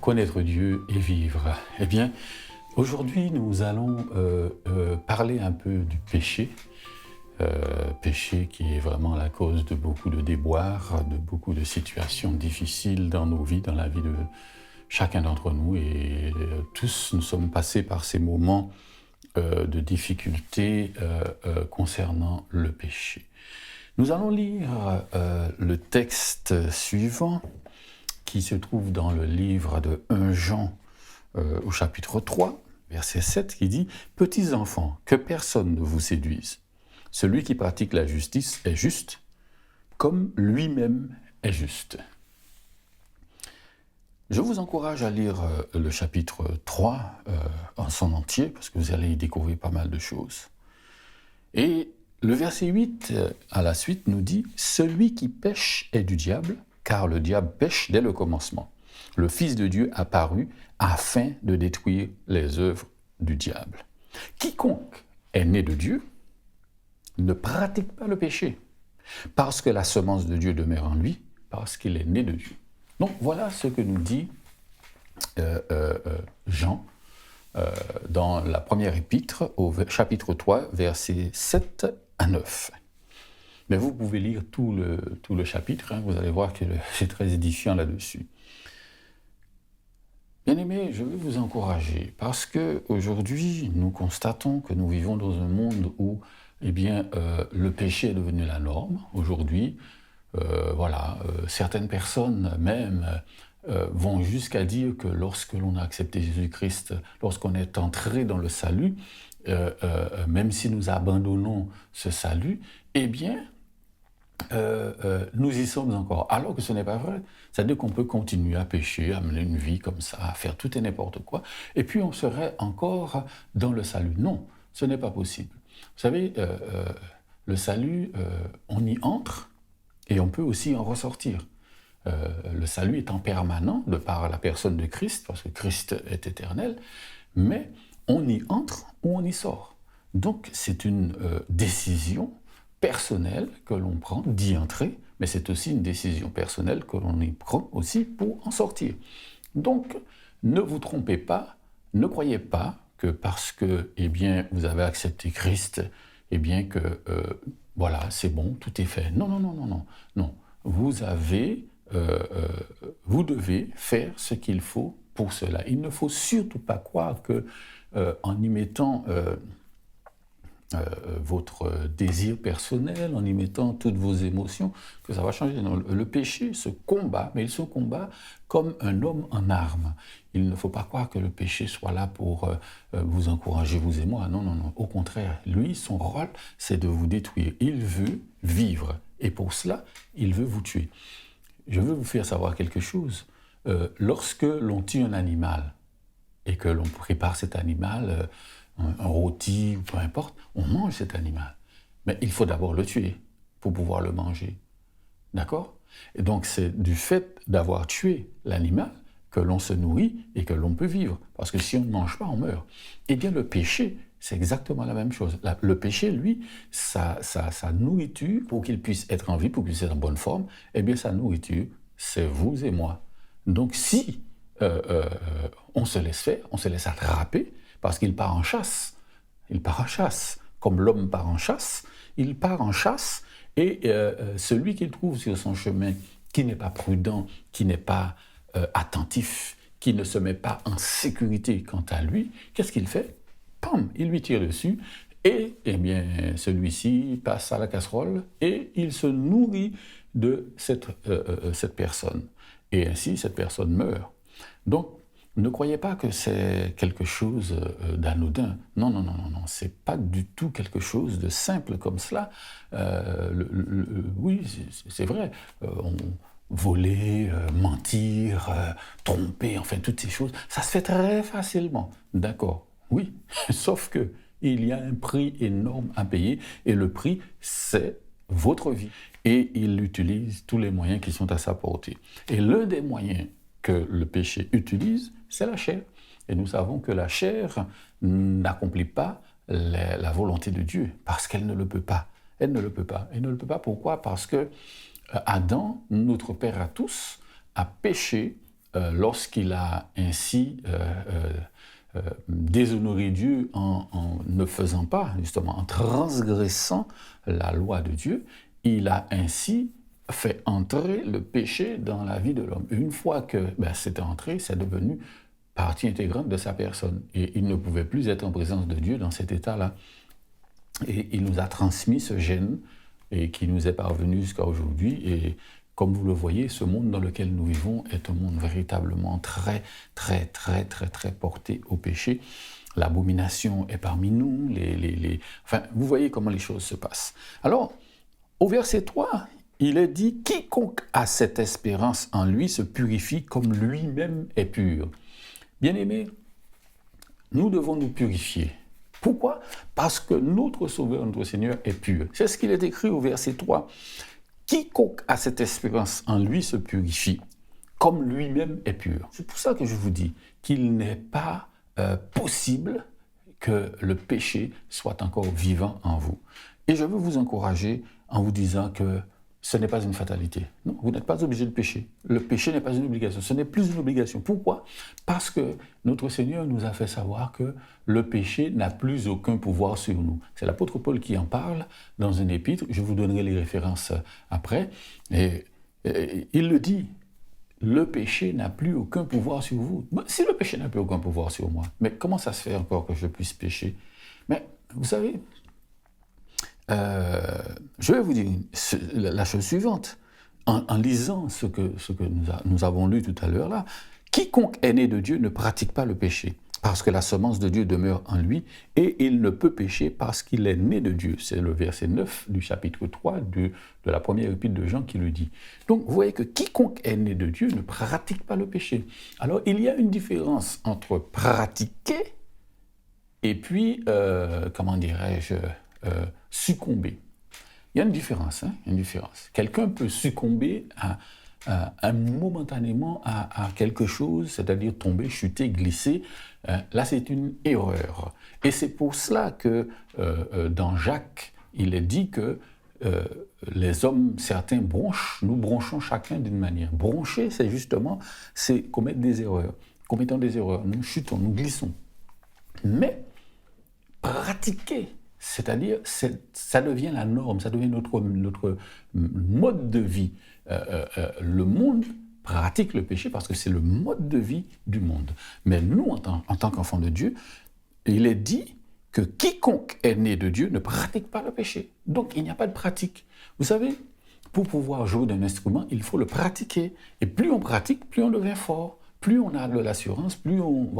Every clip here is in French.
Connaître Dieu et vivre. Eh bien, aujourd'hui, nous allons parler un peu du péché. Péché qui est vraiment la cause de beaucoup de déboires, de beaucoup de situations difficiles dans nos vies, dans la vie de chacun d'entre nous. Et tous, nous sommes passés par ces moments de difficultés concernant le péché. Nous allons lire le texte suivant qui se trouve dans le livre de 1 Jean au chapitre 3, verset 7, qui dit « Petits enfants, que personne ne vous séduise. Celui qui pratique la justice est juste, comme lui-même est juste. » Je vous encourage à lire le chapitre 3 en son entier, parce que vous allez y découvrir pas mal de choses. Et le verset 8 à la suite nous dit « Celui qui pêche est du diable, car le diable pêche dès le commencement. Le Fils de Dieu apparut afin de détruire les œuvres du diable. Quiconque est né de Dieu ne pratique pas le péché, parce que la semence de Dieu demeure en lui, parce qu'il est né de Dieu. » Donc voilà ce que nous dit Jean dans la première épître, au chapitre 3, versets 7 à 9. Mais vous pouvez lire tout le chapitre, vous allez voir que c'est très édifiant là-dessus. Bien-aimés, je veux vous encourager, parce qu'aujourd'hui, nous constatons que nous vivons dans un monde où le péché est devenu la norme. Aujourd'hui, certaines personnes même vont jusqu'à dire que lorsque l'on a accepté Jésus-Christ, lorsqu'on est entré dans le salut, même si nous abandonnons ce salut, nous y sommes encore. Alors que ce n'est pas vrai. C'est-à-dire qu'on peut continuer à pécher, à mener une vie comme ça, à faire tout et n'importe quoi, et puis on serait encore dans le salut. Non, ce n'est pas possible. Vous savez, le salut, on y entre et on peut aussi en ressortir. Le salut est en permanent de par la personne de Christ, parce que Christ est éternel, mais on y entre ou on y sort. Donc c'est une décision personnelle que l'on prend d'y entrer, mais c'est aussi une décision personnelle que l'on y prend aussi pour en sortir. Donc ne vous trompez pas, ne croyez pas que parce que vous avez accepté Christ, c'est bon, tout est fait. Non. Vous devez faire ce qu'il faut pour cela. Il ne faut surtout pas croire que en y mettant votre désir personnel, en y mettant toutes vos émotions, que ça va changer. Non, le péché se combat, mais il se combat comme un homme en armes. Il ne faut pas croire que le péché soit là pour vous encourager, vous et moi. Non. Au contraire, lui, son rôle, c'est de vous détruire. Il veut vivre, et pour cela, il veut vous tuer. Je veux vous faire savoir quelque chose. Lorsque l'on tue un animal, et que l'on prépare cet animal, un rôti, peu importe, on mange cet animal. Mais il faut d'abord le tuer pour pouvoir le manger. D'accord ? Et donc c'est du fait d'avoir tué l'animal que l'on se nourrit et que l'on peut vivre. Parce que si on ne mange pas, on meurt. Eh bien le péché, c'est exactement la même chose. Le péché, lui, sa nourriture, pour qu'il puisse être en vie, pour qu'il puisse être en bonne forme, sa nourriture, c'est vous et moi. Donc si on se laisse faire, on se laisse attraper, parce qu'il part en chasse. Il part en chasse. Comme l'homme part en chasse, il part en chasse et celui qu'il trouve sur son chemin, qui n'est pas prudent, qui n'est pas attentif, qui ne se met pas en sécurité quant à lui, qu'est-ce qu'il fait ? Pam, il lui tire dessus et celui-ci passe à la casserole et il se nourrit de cette personne. Et ainsi, cette personne meurt. Donc, ne croyez pas que c'est quelque chose d'anodin. Non, c'est pas du tout quelque chose de simple comme cela. Oui, c'est vrai. Voler, mentir, tromper, enfin toutes ces choses, ça se fait très facilement. D'accord, oui. Sauf que il y a un prix énorme à payer et le prix, c'est votre vie. Et il utilise tous les moyens qui sont à sa portée. Et l'un des moyens que le péché utilise, c'est la chair. Et nous savons que la chair n'accomplit pas la volonté de Dieu, parce qu'elle ne le peut pas. Elle ne le peut pas. Elle ne le peut pas, pourquoi ? Parce que Adam, notre père à tous, a péché lorsqu'il a ainsi déshonoré Dieu en ne faisant pas, justement, en transgressant la loi de Dieu, il a ainsi fait entrer le péché dans la vie de l'homme. Une fois que c'est entré, c'est devenu partie intégrante de sa personne. Et il ne pouvait plus être en présence de Dieu dans cet état-là. Et il nous a transmis ce gène et qui nous est parvenu jusqu'à aujourd'hui. Et comme vous le voyez, ce monde dans lequel nous vivons est un monde véritablement très porté au péché. L'abomination est parmi nous. Enfin, vous voyez comment les choses se passent. Alors, au verset 3, il est dit « Quiconque a cette espérance en lui se purifie comme lui-même est pur. » Bien-aimés, nous devons nous purifier. Pourquoi? Parce que notre Sauveur, notre Seigneur est pur. C'est ce qu'il est écrit au verset 3. « Quiconque a cette espérance en lui se purifie comme lui-même est pur. » C'est pour ça que je vous dis qu'il n'est pas possible que le péché soit encore vivant en vous. Et je veux vous encourager en vous disant que ce n'est pas une fatalité. Non, vous n'êtes pas obligé de pécher. Le péché n'est pas une obligation. Ce n'est plus une obligation. Pourquoi? Parce que notre Seigneur nous a fait savoir que le péché n'a plus aucun pouvoir sur nous. C'est l'apôtre Paul qui en parle dans une épître. Je vous donnerai les références après. Et il le dit. Le péché n'a plus aucun pouvoir sur vous. Si le péché n'a plus aucun pouvoir sur moi, mais comment ça se fait encore que je puisse pécher? Mais vous savez, je vais vous dire la chose suivante. En lisant ce que nous avons lu tout à l'heure là, quiconque est né de Dieu ne pratique pas le péché, parce que la semence de Dieu demeure en lui, et il ne peut pécher parce qu'il est né de Dieu. C'est le verset 9 du chapitre 3 de la première épître de Jean qui le dit. Donc vous voyez que quiconque est né de Dieu ne pratique pas le péché. Alors il y a une différence entre pratiquer et puis, comment dirais-je, succomber. Il y a une différence, une différence. Quelqu'un peut succomber momentanément à quelque chose, c'est-à-dire tomber, chuter, glisser. Là, c'est une erreur. Et c'est pour cela que dans Jacques, il est dit que les hommes, certains bronchent, nous bronchons chacun d'une manière. Broncher, c'est justement, c'est commettre des erreurs. Commettant des erreurs, nous chutons, nous glissons. Mais pratiquer, c'est-à-dire, ça devient la norme, ça devient notre mode de vie. Le monde pratique le péché parce que c'est le mode de vie du monde. Mais nous, en tant qu'enfants de Dieu, il est dit que quiconque est né de Dieu ne pratique pas le péché. Donc, il n'y a pas de pratique. Vous savez, pour pouvoir jouer d'un instrument, il faut le pratiquer. Et plus on pratique, plus on devient fort. Plus on a de l'assurance, plus on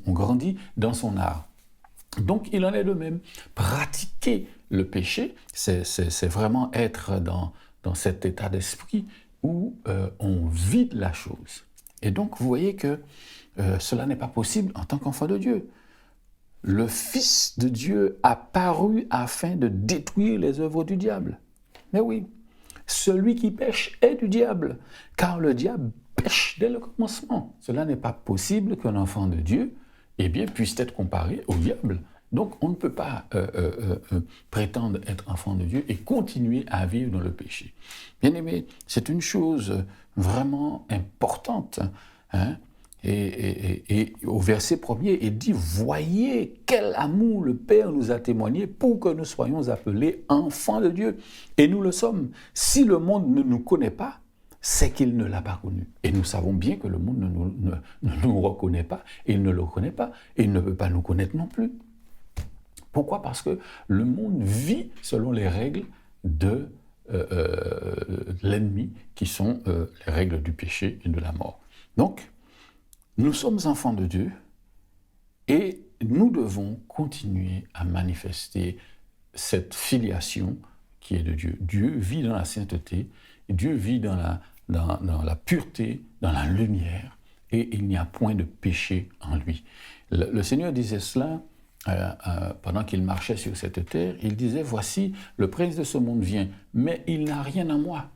grandit dans son art. Donc, il en est de même. Pratiquer le péché, c'est vraiment être dans cet état d'esprit où on vide la chose. Et donc, vous voyez que cela n'est pas possible en tant qu'enfant de Dieu. Le Fils de Dieu a paru afin de détruire les œuvres du diable. Mais oui, celui qui pêche est du diable, car le diable pêche dès le commencement. Cela n'est pas possible qu'un enfant de Dieu puisse être comparé au diable. Donc, on ne peut pas prétendre être enfant de Dieu et continuer à vivre dans le péché. Bien-aimés, c'est une chose vraiment importante. Et au verset 1er, il dit « Voyez quel amour le Père nous a témoigné pour que nous soyons appelés enfants de Dieu. Et nous le sommes. Si le monde ne nous connaît pas, c'est qu'il ne l'a pas connu. Et nous savons bien que le monde ne nous reconnaît pas, et il ne le connaît pas, et il ne peut pas nous connaître non plus. Pourquoi? Parce que le monde vit selon les règles de l'ennemi, qui sont les règles du péché et de la mort. Donc, nous sommes enfants de Dieu, et nous devons continuer à manifester cette filiation qui est de Dieu. Dieu vit dans la sainteté, Dieu vit dans la pureté, dans la lumière, et il n'y a point de péché en lui. Le Seigneur disait cela pendant qu'il marchait sur cette terre. Il disait « Voici, le prince de ce monde vient, mais il n'a rien à moi. »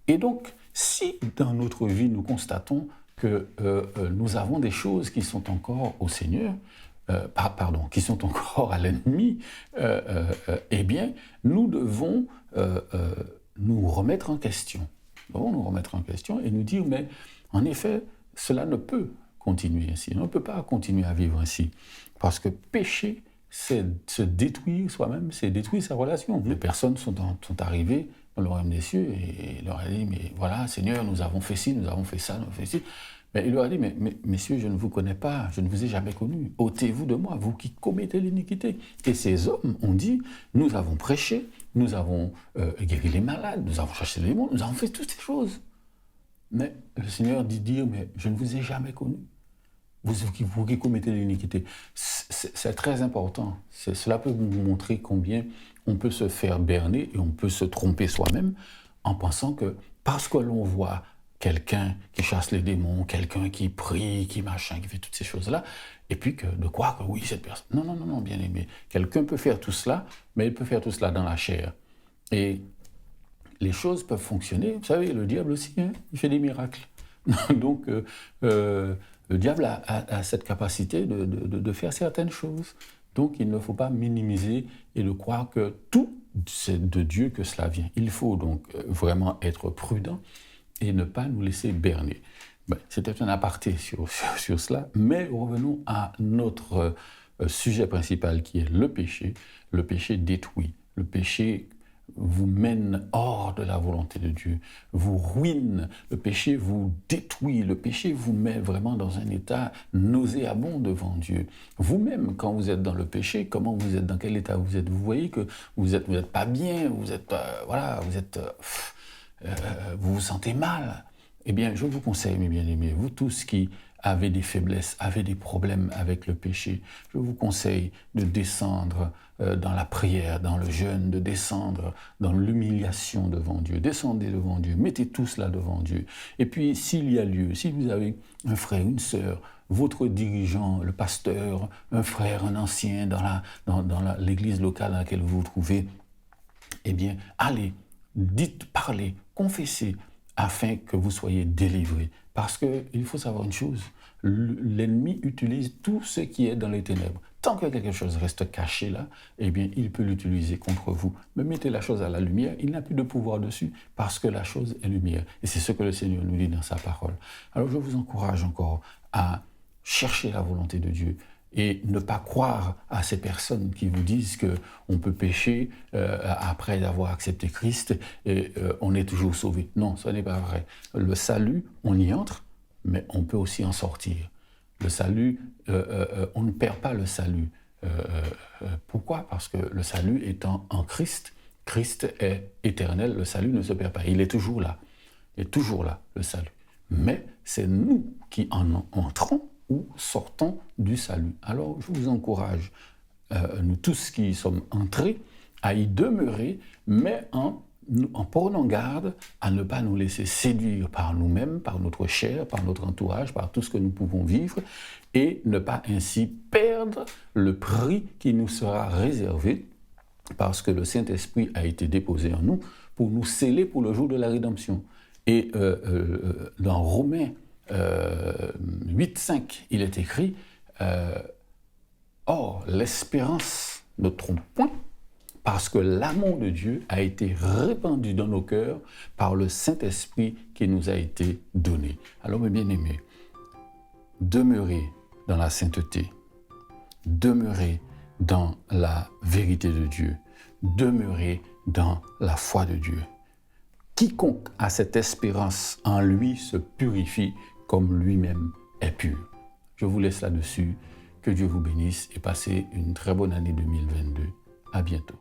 Et donc, si dans notre vie nous constatons que nous avons des choses qui sont encore au Seigneur, qui sont encore à l'ennemi, nous devons nous remettre en question. Nous devons nous remettre en question et nous dire, mais En effet, cela ne peut continuer ainsi. On ne peut pas continuer à vivre ainsi. Parce que pécher, c'est se détruire soi-même, c'est détruire sa relation. Les personnes sont arrivées dans le royaume des cieux et leur a dit, mais voilà, Seigneur, nous avons fait ci, nous avons fait ça, nous avons fait ci. Mais il leur a dit, mais messieurs, je ne vous connais pas, je ne vous ai jamais connu. Ôtez-vous de moi, vous qui commettez l'iniquité. Et ces hommes ont dit, nous avons prêché, nous avons guéri les malades, nous avons chassé les démons, nous avons fait toutes ces choses. Mais le Seigneur dit dire, mais je ne vous ai jamais connu. Vous qui commettez l'iniquité. C'est très important. Cela peut vous montrer combien on peut se faire berner et on peut se tromper soi-même en pensant que parce que l'on voit quelqu'un qui chasse les démons, quelqu'un qui prie, qui machin, qui fait toutes ces choses-là, et puis que de quoi que oui, cette personne... Non, bien aimé. Quelqu'un peut faire tout cela, mais il peut faire tout cela dans la chair. Et les choses peuvent fonctionner. Vous savez, le diable aussi, hein, il fait des miracles. Donc, le diable a cette capacité de faire certaines choses. Donc, il ne faut pas minimiser et de croire que tout, c'est de Dieu que cela vient. Il faut donc vraiment être prudent et ne pas nous laisser berner. C'était un aparté sur cela, mais revenons à notre sujet principal qui est le péché. Le péché détruit. Le péché vous mène hors de la volonté de Dieu, vous ruine, le péché vous détruit, le péché vous met vraiment dans un état nauséabond devant Dieu. Vous-même, quand vous êtes dans le péché, comment vous êtes, dans quel état vous êtes? Vous voyez que vous êtes pas bien, vous vous sentez mal. Eh bien, je vous conseille, mes bien-aimés, vous tous qui avez des faiblesses, avez des problèmes avec le péché, je vous conseille de descendre dans la prière, dans le jeûne, de descendre dans l'humiliation devant Dieu. Descendez devant Dieu, mettez tout cela devant Dieu. Et puis, s'il y a lieu, si vous avez un frère, une sœur, votre dirigeant, le pasteur, un frère, un ancien dans l'église locale dans laquelle vous vous trouvez, eh bien, allez, dites, parlez, confessez, afin que vous soyez délivrés. Parce qu'il faut savoir une chose, l'ennemi utilise tout ce qui est dans les ténèbres. Tant que quelque chose reste caché là, eh bien, il peut l'utiliser contre vous. Mais mettez la chose à la lumière, il n'a plus de pouvoir dessus, parce que la chose est lumière. Et c'est ce que le Seigneur nous dit dans sa parole. Alors, je vous encourage encore à chercher la volonté de Dieu, et ne pas croire à ces personnes qui vous disent qu'on peut pécher après avoir accepté Christ et on est toujours sauvé. Non, ce n'est pas vrai. Le salut, on y entre, mais on peut aussi en sortir. Le salut, on ne perd pas le salut. Pourquoi? Parce que le salut étant en Christ, Christ est éternel, le salut ne se perd pas. Il est toujours là. Il est toujours là, le salut. Mais c'est nous qui en entrons ou sortons du salut. Alors, je vous encourage, nous tous qui sommes entrés, à y demeurer, mais en prenant garde à ne pas nous laisser séduire par nous-mêmes, par notre chair, par notre entourage, par tout ce que nous pouvons vivre, et ne pas ainsi perdre le prix qui nous sera réservé, parce que le Saint-Esprit a été déposé en nous pour nous sceller pour le jour de la rédemption. Et dans Romains 8,5, il est écrit Or, l'espérance ne trompe point, parce que l'amour de Dieu a été répandu dans nos cœurs par le Saint-Esprit qui nous a été donné. Alors, mes bien-aimés, demeurez dans la sainteté, demeurez dans la vérité de Dieu, demeurez dans la foi de Dieu. Quiconque a cette espérance en lui se purifie comme lui-même est pur. Je vous laisse là-dessus. Que Dieu vous bénisse et passez une très bonne année 2022. À bientôt.